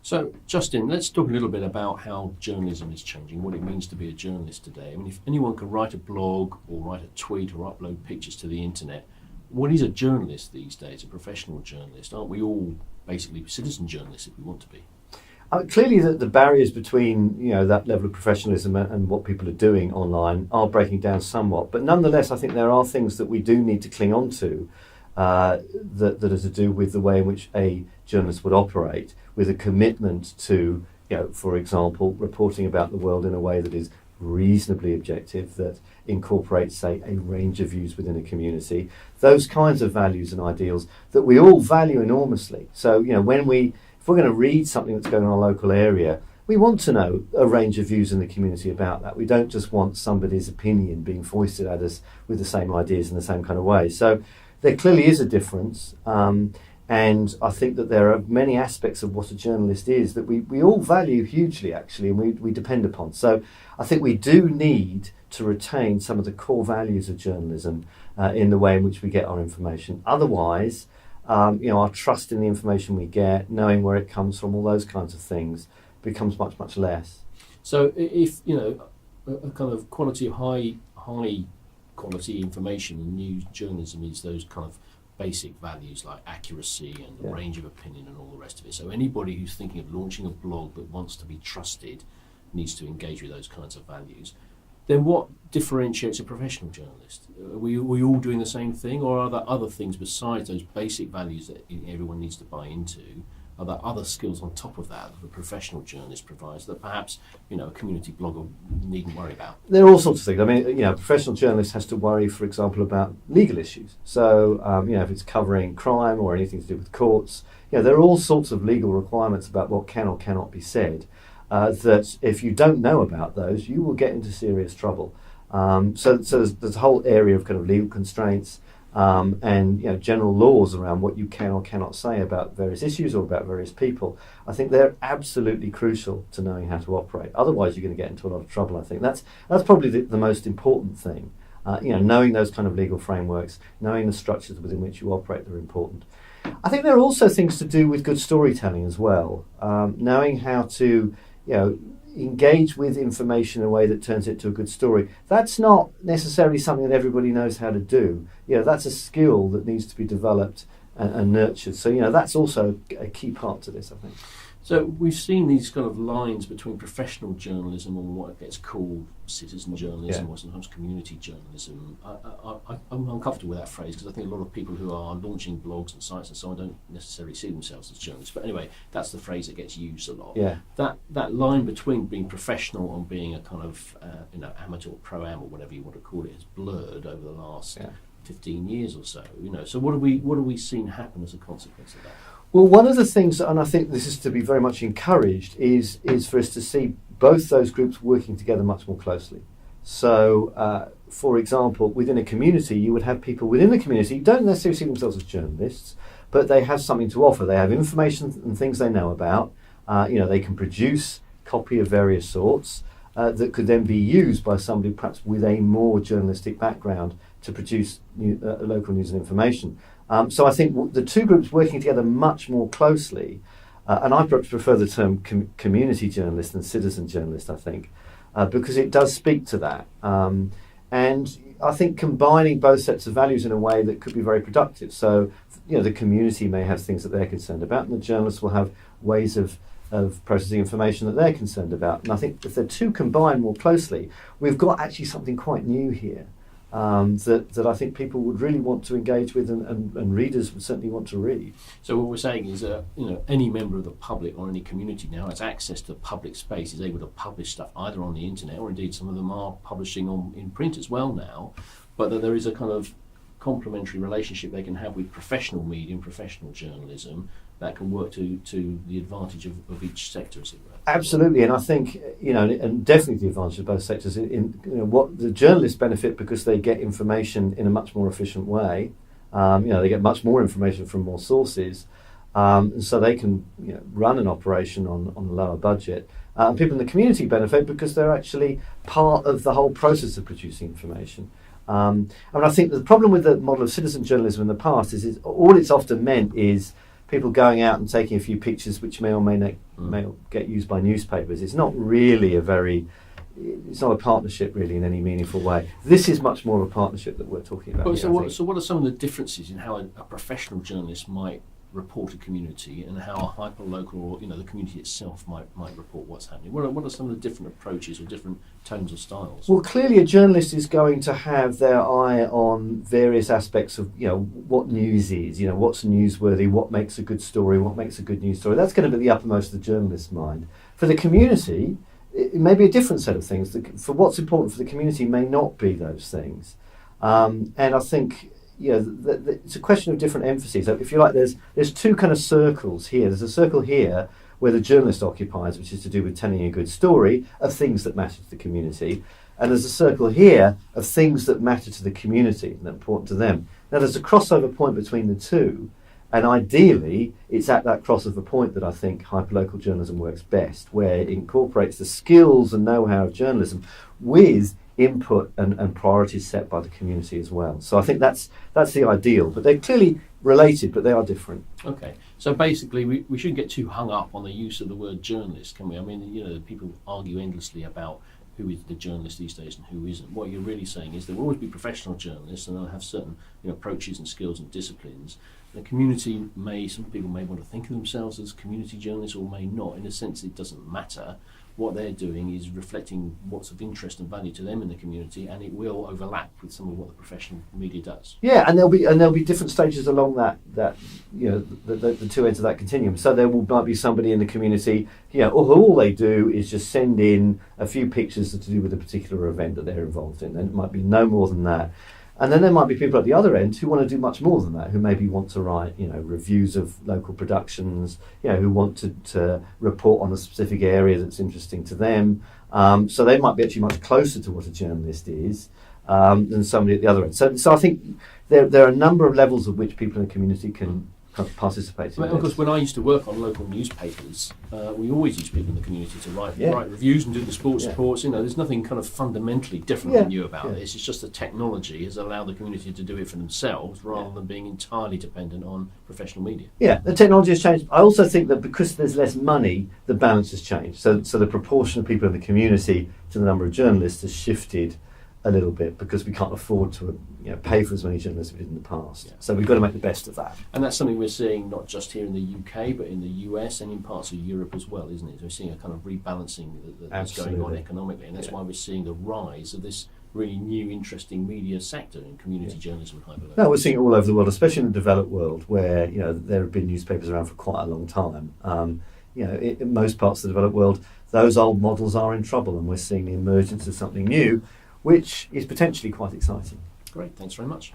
So, Justin, let's talk a little bit about how journalism is changing, what it means to be a journalist today. I mean, if anyone can write a blog or write a tweet or upload pictures to the internet, what is a journalist these days, a professional journalist? Aren't we all basically citizen journalists if we want to be? Clearly, the barriers between that level of professionalism and what people are doing online are breaking down somewhat. But nonetheless, I think there are things that we do need to cling on to that are to do with the way in which a journalist would operate, with a commitment to, for example, reporting about the world in a way that is reasonably objective, that incorporates, say, a range of views within a community. Those kinds of values and ideals that we all value enormously. So, if we're going to read something that's going on in our local area, we want to know a range of views in the community about that. We don't just want somebody's opinion being foisted at us with the same ideas in the same kind of way. So there clearly is a difference. And I think that there are many aspects of what a journalist is that we all value hugely, actually, and we depend upon. So I think we do need to retain some of the core values of journalism in the way in which we get our information. Otherwise, our trust in the information we get, knowing where it comes from, all those kinds of things, becomes much, much less. So if, a kind of quality of high quality information in news journalism is those kind of basic values like accuracy and the range of opinion and all the rest of it. So anybody who's thinking of launching a blog that wants to be trusted needs to engage with those kinds of values. Then what differentiates a professional journalist? Are we all doing the same thing, or are there other things besides those basic values that everyone needs to buy into? Are there other skills on top of that the professional journalist provides that perhaps a community blogger needn't worry about? There are all sorts of things. I mean, a professional journalist has to worry, for example, about legal issues. So, if it's covering crime or anything to do with courts, there are all sorts of legal requirements about what can or cannot be said. That if you don't know about those, you will get into serious trouble. So there's a whole area of kind of legal constraints and general laws around what you can or cannot say about various issues or about various people. I think they're absolutely crucial to knowing how to operate. Otherwise, you're going to get into a lot of trouble. I think that's probably the most important thing. Knowing those kind of legal frameworks, knowing the structures within which you operate, are important. I think there are also things to do with good storytelling as well. Knowing how to engage with information in a way that turns it to a good story. That's not necessarily something that everybody knows how to do. That's a skill that needs to be developed and nurtured. So, that's also a key part to this, I think. So we've seen these kind of lines between professional journalism and what gets called citizen journalism or sometimes community journalism. I'm uncomfortable with that phrase because I think a lot of people who are launching blogs and sites and so on don't necessarily see themselves as journalists. But anyway, that's the phrase that gets used a lot. Yeah. That line between being professional and being a kind of amateur or pro-am or whatever you want to call it has blurred over the last 15 years or so. So what have we seen happen as a consequence of that? Well, one of the things, and I think this is to be very much encouraged, is for us to see both those groups working together much more closely. So, for example, within a community, you would have people within the community who don't necessarily see themselves as journalists, but they have something to offer. They have information and things they know about. They can produce copy of various sorts that could then be used by somebody perhaps with a more journalistic background to produce local news and information. So I think the two groups working together much more closely, and I perhaps prefer the term community journalist than citizen journalist, I think, because it does speak to that. And I think combining both sets of values in a way that could be very productive. So, the community may have things that they're concerned about, and the journalists will have ways of processing information that they're concerned about. And I think if the two combine more closely, we've got actually something quite new here. That I think people would really want to engage with and readers would certainly want to read. So what we're saying is any member of the public or any community now has access to public space, is able to publish stuff either on the internet or indeed some of them are publishing in print as well now, but that there is a kind of complementary relationship they can have with professional media and professional journalism that can work to the advantage of each sector, as it were. Absolutely, and I think and definitely the advantage of both sectors. What the journalists benefit because they get information in a much more efficient way. They get much more information from more sources, and so they can run an operation on a lower budget. And people in the community benefit because they're actually part of the whole process of producing information. I think the problem with the model of citizen journalism in the past is all it's often meant is people going out and taking a few pictures which may or may not get used by newspapers. It's not really it's not a partnership really in any meaningful way. This is much more of a partnership that we're talking about. Well, here, so what are some of the differences in how a professional journalist might report a community and how a hyperlocal or the community itself might report what's happening? What are some of the different approaches or different tones or styles? Well, clearly a journalist is going to have their eye on various aspects of what news is, what's newsworthy, what makes a good story, what makes a good news story. That's going to be the uppermost of the journalist's mind. For the community, it may be a different set of things. For what's important for the community may not be those things. And I think it's a question of different emphases. So if you like, there's two kind of circles here. There's a circle here where the journalist occupies, which is to do with telling a good story of things that matter to the community. And there's a circle here of things that matter to the community and that are important to them. Now there's a crossover point between the two. And ideally, it's at that crossover point that I think hyperlocal journalism works best, where it incorporates the skills and know-how of journalism with input and priorities set by the community as well. So I think that's the ideal. But they're clearly related, but they are different. Okay. So basically, we shouldn't get too hung up on the use of the word journalist, can we? I mean, people argue endlessly about who is the journalist these days and who isn't. What you're really saying is there will always be professional journalists, and they'll have certain approaches and skills and disciplines. The community some people may want to think of themselves as community journalists or may not. In a sense, it doesn't matter. What they're doing is reflecting what's of interest and value to them in the community, and it will overlap with some of what the professional media does. Yeah, and there'll be different stages along that the two ends of that continuum. So might be somebody in the community, all they do is just send in a few pictures to do with a particular event that they're involved in. And it might be no more than that. And then there might be people at the other end who want to do much more than that, who maybe want to write, reviews of local productions, who want to report on a specific area that's interesting to them. So they might be actually much closer to what a journalist is than somebody at the other end. So I think there are a number of levels at which people in the community can participate in. Of course, when I used to work on local newspapers, we always used people in the community to write reviews and do the sports reports. There's nothing kind of fundamentally different and new about this. It's just the technology has allowed the community to do it for themselves rather than being entirely dependent on professional media. Yeah, the technology has changed. I also think that because there's less money, the balance has changed. So the proportion of people in the community to the number of journalists has shifted a little bit because we can't afford to pay for as many journalists as we did in the past. Yeah. So we've got to make the best of that. And that's something we're seeing not just here in the UK, but in the US and in parts of Europe as well, isn't it? So we're seeing a kind of rebalancing that's going on economically, and that's why we're seeing the rise of this really new, interesting media sector in community journalism and hyperlocal. No, we're seeing it all over the world, especially in the developed world, where there have been newspapers around for quite a long time. In most parts of the developed world, those old models are in trouble, and we're seeing the emergence of something new, which is potentially quite exciting. Great, thanks very much.